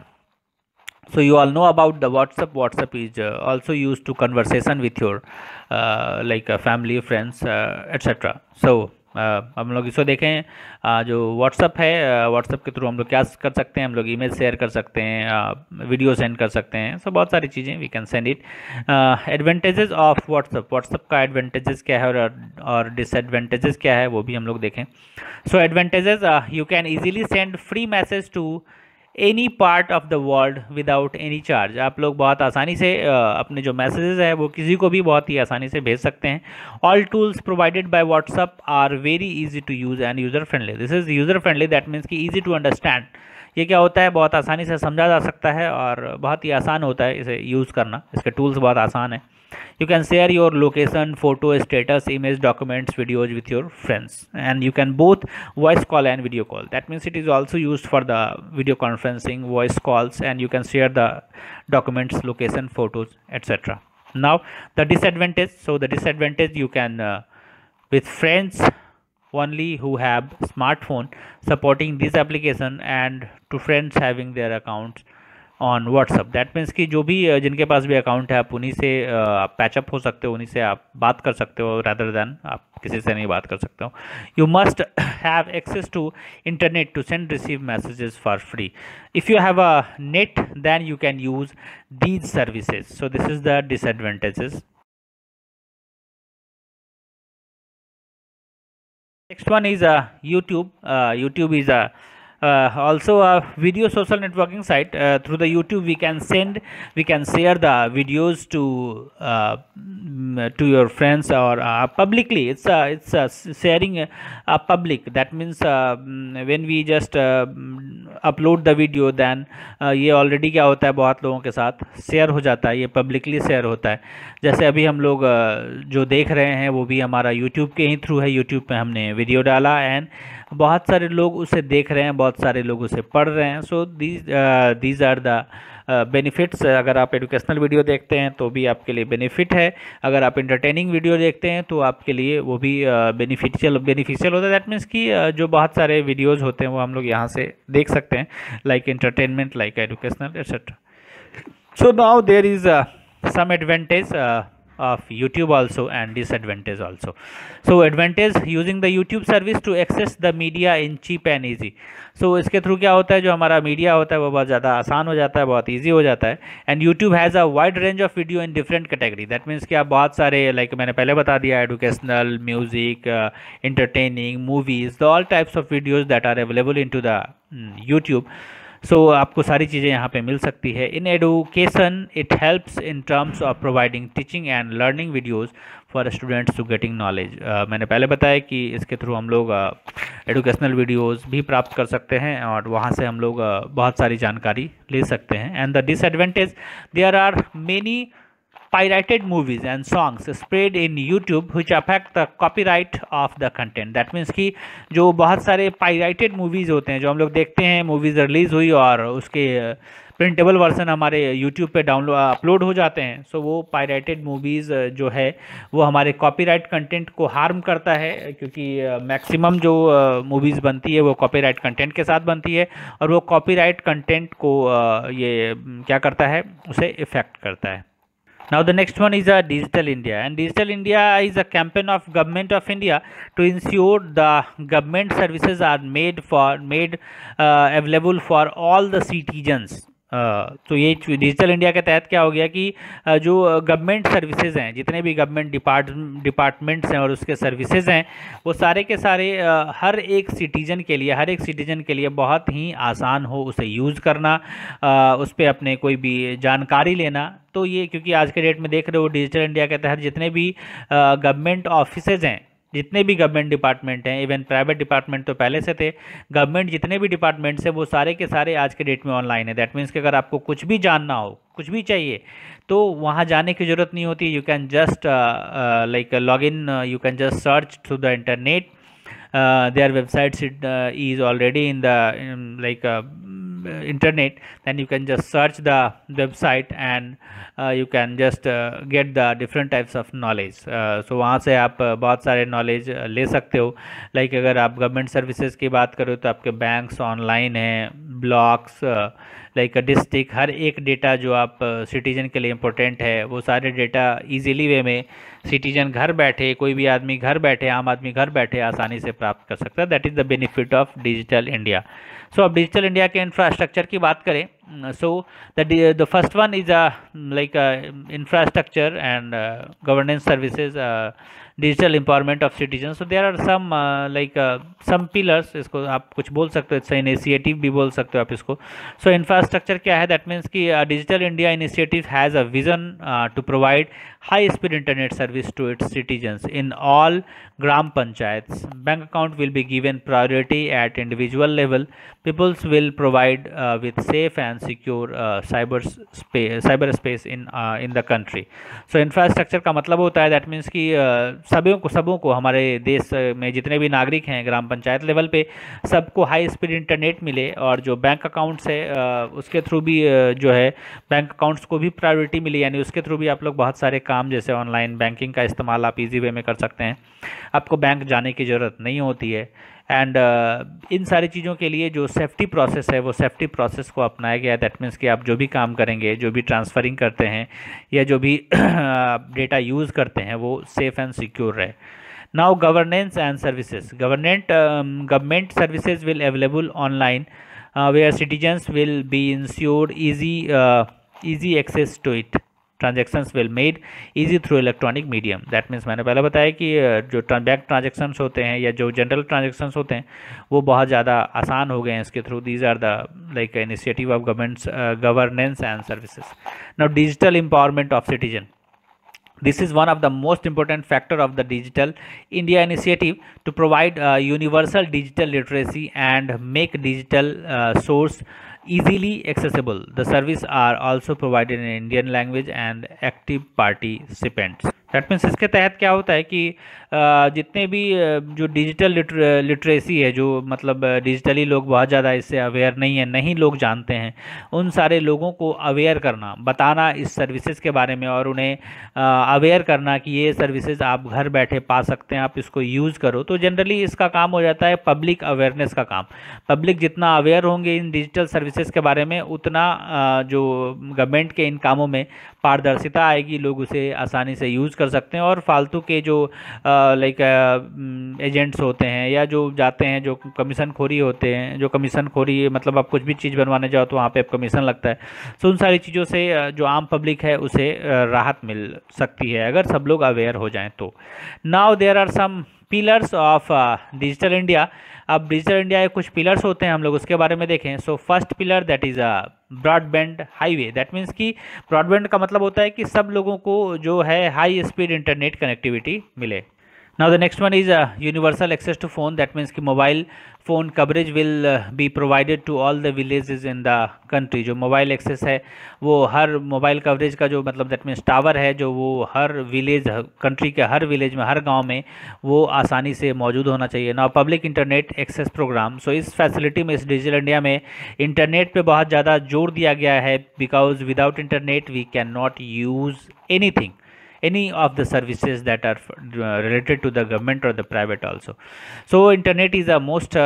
So you all know about the WhatsApp. WhatsApp is also used to conversation with your like family, friends, etc. So हम लोग इसको देखें, जो WhatsApp है, WhatsApp के through हम लोग क्या कर सकते हैं, हम लोग ईमेल शेयर कर सकते हैं, वीडियो सेंड कर सकते हैं, सो बहुत सारी चीज़ें we can send it. Advantages of WhatsApp का एडवांटेजेस क्या है और डिसएडवांटेजेस क्या है वो भी हम लोग देखें। So advantages, you can easily send free message to any part of the world without any charge. आप लोग बहुत आसानी से अपने जो मैसेजेस है वो किसी को भी बहुत ही आसानी से भेज सकते हैं। All tools provided by WhatsApp are very easy to use and user friendly. This is user friendly, that means कि ईजी टू अंडरस्टैंड। ये क्या होता है, बहुत आसानी से समझा जा सकता है और बहुत ही आसान होता है इसे यूज़ करना। इसके टूल्स बहुत आसान है। You can share your location, photo, status, image, documents, videos with your friends, and you can both voice call and video call. That means it is also used for the video conferencing, voice calls, and you can share the documents, location, photos, etc. Now the disadvantage. So the disadvantage, you can with friends only who have smartphone supporting this application and to friends having their accounts on WhatsApp. That means कि जो भी जिनके पास भी account है आप उन्हीं से आप पैचअप हो सकते हो, उन्हीं से आप बात कर सकते हो रादर दैन आप किसी से नहीं बात कर सकते हो। You must have access to internet to send receive messages for free. If you have a net then you can use these services. So this is the disadvantages. Next one is YouTube. YouTube is also a video social networking site. Through the YouTube we can share the videos to your friends or publicly. It's sharing public. That means when we just upload the video, then ये already क्या होता है, बहुत लोगों के साथ share हो जाता है, ये पब्लिकली शेयर होता है। जैसे अभी हम लोग जो देख रहे हैं वो भी हमारा यूट्यूब के ही थ्रू है। यूट्यूब पे हमने वीडियो डाला एंड बहुत सारे लोग उसे देख रहे हैं, बहुत सारे लोग उसे पढ़ रहे हैं। So these are the benefits. अगर आप एजुकेशनल वीडियो देखते हैं तो भी आपके लिए बेनिफिट है, अगर आप इंटरटेनिंग वीडियो देखते हैं तो आपके लिए वो भी बेनिफिशियल होता है। दैट मीन्स कि जो बहुत सारे वीडियोज़ होते हैं वो हम लोग यहाँ से देख सकते हैं, like entertainment, like educational, etcetera. So now there is some advantage of YouTube also and disadvantage also. So advantage, using the YouTube service to access the media in cheap and easy. So इसके through क्या होता है, जो हमारा media होता है वो बहुत ज़्यादा आसान हो जाता है, बहुत ईजी हो जाता है। And YouTube has a wide range of video in different category. That means कि आप बहुत सारे, लाइक मैंने पहले बता दिया, educational, music, entertaining, movies, all types of videos that are available into the YouTube. So आपको सारी चीज़ें यहाँ पे मिल सकती है। In education it helps in terms of providing teaching and learning videos for students to getting knowledge. मैंने पहले बताया कि इसके थ्रू हम लोग एडुकेशनल वीडियोज़ भी प्राप्त कर सकते हैं और वहाँ से हम लोग बहुत सारी जानकारी ले सकते हैं। And the disadvantage, there are many pirated movies and songs spread in YouTube which affect the copyright of the content. That means कि जो बहुत सारे pirated movies होते हैं, जो हम लोग देखते हैं, मूवीज़ रिलीज़ हुई और उसके प्रिंटेबल वर्सन हमारे YouTube पे अपलोड हो जाते हैं। सो वो पायरेटेड मूवीज़ जो है वो हमारे कॉपीराइट कंटेंट को हार्म करता है, क्योंकि मैक्सिमम जो मूवीज़ बनती है वो कॉपीराइट कंटेंट के साथ बनती है और वो कॉपीराइट कंटेंट को ये क्या करता है, उसे इफ़ेक्ट करता है। Now the next one is a Digital India, and Digital India is a campaign of Government of India to ensure the government services are made available for all the citizens तो ये digital India के तहत क्या हो गया कि जो government services हैं, जितने भी गवर्नमेंट डिपार्टमेंट्स हैं और उसके सर्विसेज हैं, वो सारे के सारे हर एक सिटीजन के लिए बहुत ही आसान हो उसे यूज़ करना, उस पर अपने कोई भी जानकारी लेना। तो ये क्योंकि आज के डेट में देख रहे हो डिजिटल इंडिया के तहत जितने भी गवर्नमेंट ऑफिसेज हैं, जितने भी गवर्नमेंट डिपार्टमेंट हैं, इवन प्राइवेट डिपार्टमेंट तो पहले से थे, गवर्नमेंट जितने भी डिपार्टमेंट्स हैं वो सारे के सारे आज के डेट में ऑनलाइन है। दैट मीन्स कि अगर आपको कुछ भी जानना हो, कुछ भी चाहिए, तो वहाँ जाने की ज़रूरत नहीं होती। You can just like log in, you can just search through the internet. Their websites is already in the internet. Then you can just search the website and you can just get the different types of knowledge. So वहाँ से आप बहुत सारे knowledge ले सकते हो। Like अगर आप गवर्नमेंट सर्विसेज की बात करो तो आपके बैंक्स ऑनलाइन हैं, ब्लॉक्स, लाइक डिस्ट्रिक्ट, हर एक डेटा जो आप सिटीजन के लिए इम्पोर्टेंट है वो सारे डेटा इजीली वे में सिटीजन घर बैठे, कोई भी आदमी घर बैठे, आम आदमी घर बैठे आसानी से प्राप्त कर सकता है। That is the benefit of digital India. So अब डिजिटल इंडिया के इंफ्रास्ट्रक्चर की बात करें, so the first one is like infrastructure and governance services, digital empowerment of citizen. So there are some like some pillars, इसको आप कुछ बोल सकते हो, इट्स इनिशिएटिव भी बोल सकते हो आप इसको। सो इंफ्रास्ट्रक्चर क्या है? दैट मीन्स कि digital India initiative has a vision to provide high speed internet service to its citizens in all gram panchayats. Bank account will be given priority at individual level. Peoples will provide with safe and secure cyberspace in the country. So infrastructure का मतलब होता है that means कि सबों को हमारे देश में जितने भी नागरिक हैं ग्राम पंचायत लेवल पे सबको हाई स्पीड इंटरनेट मिले, और जो बैंक अकाउंट्स है उसके थ्रू भी जो है बैंक अकाउंट्स को भी प्रायोरिटी मिली, यानी उसके थ्रू भी आप लोग बहुत सारे काम जैसे ऑनलाइन बैंकिंग का इस्तेमाल आप इजी वे में कर सकते हैं, आपको बैंक जाने की ज़रूरत नहीं होती है। एंड इन सारी चीज़ों के लिए जो सेफ्टी प्रोसेस है वो सेफ्टी प्रोसेस को अपनाया गया है। दैट मीन्स कि आप जो भी काम करेंगे, जो भी ट्रांसफरिंग करते हैं या जो भी डेटा यूज़ करते हैं वो सेफ़ एंड सिक्योर रहे। Now governance and services, government services will available online where citizens will be ensured easy access to it. Transactions will made easy through electronic medium. That means मैंने पहले बताया कि जो bank transactions होते हैं या जो जनरल ट्रांजेक्शन्स होते हैं वो बहुत ज़्यादा आसान हो गए हैं इसके through. These are the like initiative of governance and services. Now digital empowerment of citizen, this is one of the most important factor of the Digital India initiative to provide universal digital literacy and make digital source easily accessible. The service are also provided in Indian language and active participants. That means इसके तहत क्या होता है कि जितने भी जो digital literacy है, जो मतलब डिजिटली लोग बहुत ज़्यादा इससे अवेयर नहीं है, नहीं लोग जानते हैं, उन सारे लोगों को अवेयर करना, बताना इस सर्विसेज के बारे में और उन्हें अवेयर करना कि ये सर्विसेज आप घर बैठे पा सकते हैं, आप इसको यूज़ करो। तो जनरली इसका काम हो जाता है पब्लिक अवेयरनेस का काम। पब्लिक जितना अवेयर होंगे इन डिजिटल सर्विसेज के बारे में उतना जो गवर्नमेंट के इन कामों में पारदर्शिता आएगी, लोग उसे आसानी से यूज़ कर सकते हैं और फालतू के जो लाइक एजेंट्स होते हैं या जो जाते हैं जो कमीशन खोरी होते हैं, जो कमीशन खोरी मतलब आप कुछ भी चीज़ बनवाने जाओ तो वहाँ पे कमीशन लगता है। सो उन सारी चीज़ों से जो आम पब्लिक है उसे राहत मिल सकती है अगर सब लोग अवेयर हो जाएं तो। Now there are some pillars of digital India. अब डिजिटल इंडिया के कुछ पिलर्स होते हैं, हम लोग उसके बारे में देखें। So first pillar that is broadband highway. That means कि ब्रॉडबैंड का मतलब होता है कि सब लोगों को जो है हाई स्पीड इंटरनेट कनेक्टिविटी मिले। Now the next one is universal access to phone. That means कि mobile phone coverage will be provided to all the villages in the country. जो मोबाइल एक्सेस है वो हर मोबाइल कवरेज का जो मतलब that means tower है जो वो हर विलेज, कंट्री के हर विलेज में, हर गांव में वो आसानी से मौजूद होना चाहिए। Now public internet access program. So इस फैसिलिटी में, इस डिजिटल इंडिया में इंटरनेट पे बहुत ज़्यादा जोर दिया गया है because without internet we can not use anything, any of the services that are related to the government or the private also. So internet is the most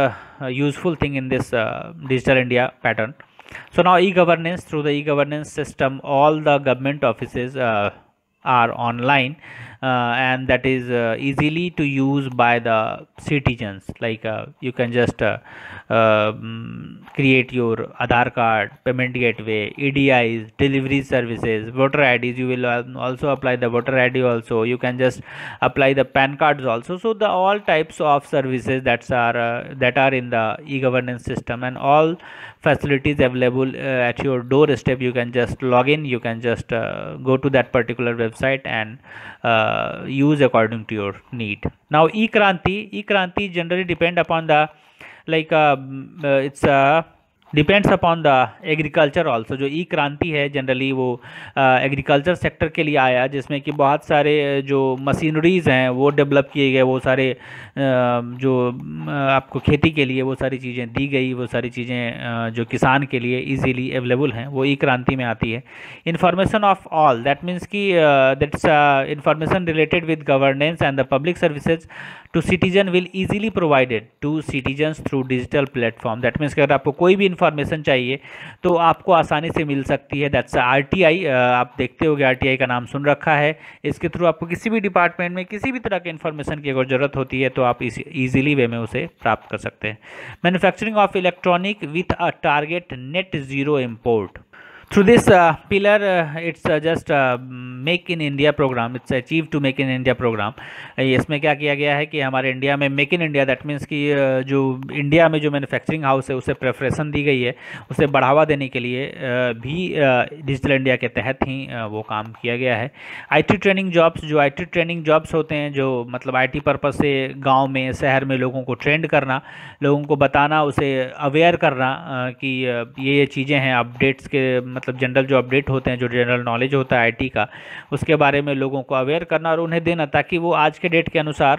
useful thing in this digital India pattern. So now through the e-governance system all the government offices are online. and that is easily to use by the citizens. Like you can just create your Aadhaar card, payment gateway, EDIs, delivery services, voter IDs. You will also apply the voter ID also. You can just apply the PAN cards also. So the all types of services that are in the e-governance system, and all facilities available at your doorstep. You can just log in, you can just go to that particular website and use according to your need. Now e-kranti generally depend upon the, like it's depends upon the agriculture also. जो ई क्रांति है generally वो agriculture sector के लिए आया, जिसमें कि बहुत सारे जो मशीनरीज़ हैं वो डेवलप किए गए, वो सारे जो आपको खेती के लिए वो सारी चीज़ें दी गई, वो सारी चीज़ें जो किसान के लिए इजीली अवेलेबल हैं, वो ई क्रांति में आती है. Information of all, that means कि that's information related with governance and the public services to citizen will easily provided to citizens through digital platform. That means कि अगर आपको कोई भी इन्फॉर्मेशन चाहिए तो आपको आसानी से मिल सकती है. That's RTI. आप देखते होगे RTI का नाम सुन रखा है. इसके थ्रू आपको किसी भी डिपार्टमेंट में किसी भी तरह के इन्फॉर्मेशन की अगर ज़रूरत होती है तो आप ईजिली वे में उसे प्राप्त कर सकते हैं. Manufacturing of electronic with a target net zero import. Through this pillar, it's just make in India programme. It's achieve to make in India programme. इसमें क्या किया गया है कि हमारे इंडिया में make in India, that means कि जो इंडिया में जो मैन्युफैक्चरिंग हाउस है उसे प्रेफरेंस दी गई है, उसे बढ़ावा देने के लिए भी डिजिटल इंडिया के तहत ही वो काम किया गया है. IT ट्रेनिंग जॉब्स, जो IT ट्रेनिंग जॉब्स होते हैं, जो मतलब IT पर्पज़ से गाँव में शहर में लोगों को ट्रेंड करना, लोगों को बताना, उसे अवेयर करना कि ये चीज़ें हैं, अपडेट्स के मतलब जनरल जो अपडेट होते हैं, जो जनरल नॉलेज होता है IT का, उसके बारे में लोगों को अवेयर करना और उन्हें देना ताकि वो आज के डेट के अनुसार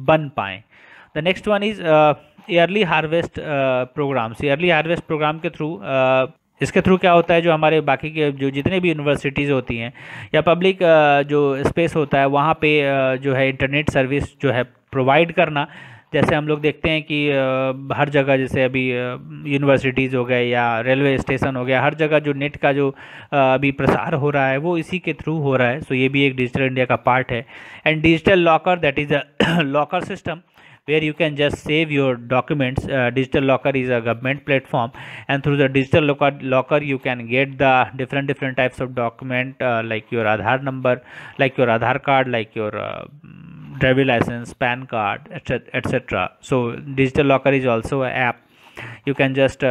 बन पाएँ. The next one is early harvest programmes. Early harvest programme के थ्रू इसके थ्रू क्या होता है, जो हमारे बाकी के जो जितने भी यूनिवर्सिटीज़ होती हैं या पब्लिक जो स्पेस होता है वहाँ पे जो है इंटरनेट सर्विस जो है प्रोवाइड करना. जैसे हम लोग देखते हैं कि हर जगह, जैसे अभी यूनिवर्सिटीज़ हो गए या रेलवे स्टेशन हो गया, हर जगह जो नेट का जो अभी प्रसार हो रहा है वो इसी के थ्रू हो रहा है. सो ये भी एक डिजिटल इंडिया का पार्ट है. And digital locker, that is a locker system where you can just save your documents. Digital locker is a government platform, and through the digital locker you can get the different types of document, like your Aadhaar number, like your Aadhaar card, like your driver license, PAN card, etc. So digital locker is also an app. You can just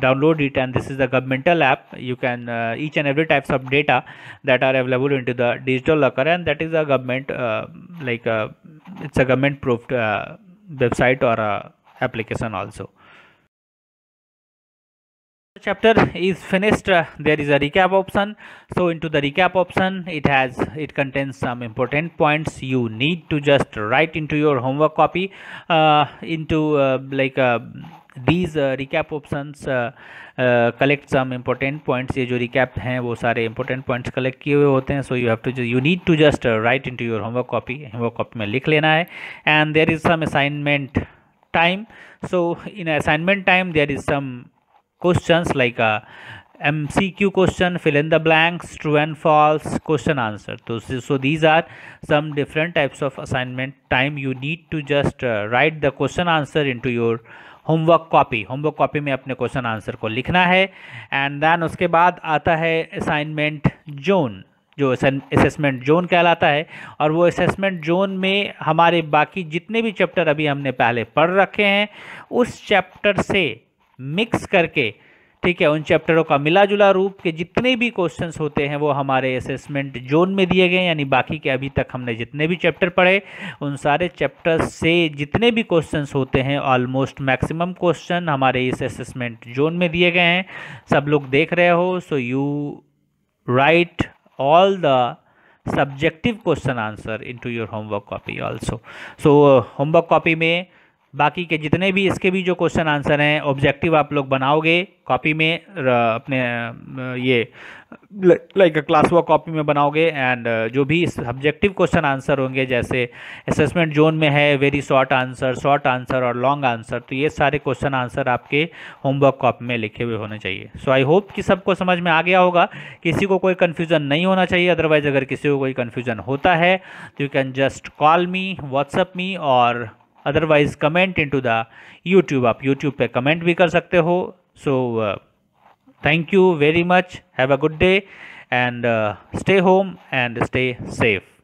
download it, and this is the governmental app. You can each and every types of data that are available into the digital locker, and that is a government it's a government proved website or application also. The chapter is finished. There is a recap option. So into the recap option, it contains some important points you need to just write into your homework copy. These recap options collect some important points. ये जो recap हैं वो सारे important points collect किए हुए होते हैं. So you need to just write into your homework copy. homework copy में लिख लेना है. And there is some assignment time. So in assignment time there is some questions like MCQ question, fill in the blanks, true and false, question answer. So these are some different types of assignment time. You need to just write the question answer into your homework copy में अपने question answer को लिखना है. And then उसके बाद आता है assignment zone, जो असेसमेंट जोन कहलाता है. और वो असेसमेंट जोन में हमारे बाकी जितने भी चैप्टर अभी हमने पहले पढ़ रखे हैं उस चैप्टर से मिक्स करके, ठीक है, उन चैप्टरों का मिला जुला रूप के जितने भी क्वेश्चंस होते हैं वो हमारे असेसमेंट जोन में दिए गए. यानी बाकी के अभी तक हमने जितने भी चैप्टर पढ़े उन सारे चैप्टर्स से जितने भी क्वेश्चंस होते हैं, ऑलमोस्ट मैक्सिमम क्वेश्चन हमारे इस असेसमेंट जोन में दिए गए हैं. सब लोग देख रहे हो. So you right all the subjective question answer into your homework copy also. So homework copy में बाकी के जितने भी इसके भी जो क्वेश्चन आंसर हैं ऑब्जेक्टिव आप लोग बनाओगे कॉपी में अपने ये लाइक क्लास वर्क कॉपी में बनाओगे, एंड जो भी सब्जेक्टिव क्वेश्चन आंसर होंगे जैसे असेसमेंट जोन में है वेरी शॉर्ट आंसर और लॉन्ग आंसर, तो ये सारे क्वेश्चन आंसर आपके होमवर्क कॉपी में लिखे हुए होने चाहिए। सो आई होप कि सबको समझ में आ गया होगा, किसी को कोई कन्फ्यूज़न नहीं होना चाहिए। अदरवाइज़ अगर किसी को कोई कन्फ्यूज़न होता है तो you can just call me, WhatsApp me, और otherwise comment into the YouTube. आप यूट्यूब पे कमेंट भी कर सकते हो। सो thank you very much. Have a good day and stay home and stay safe.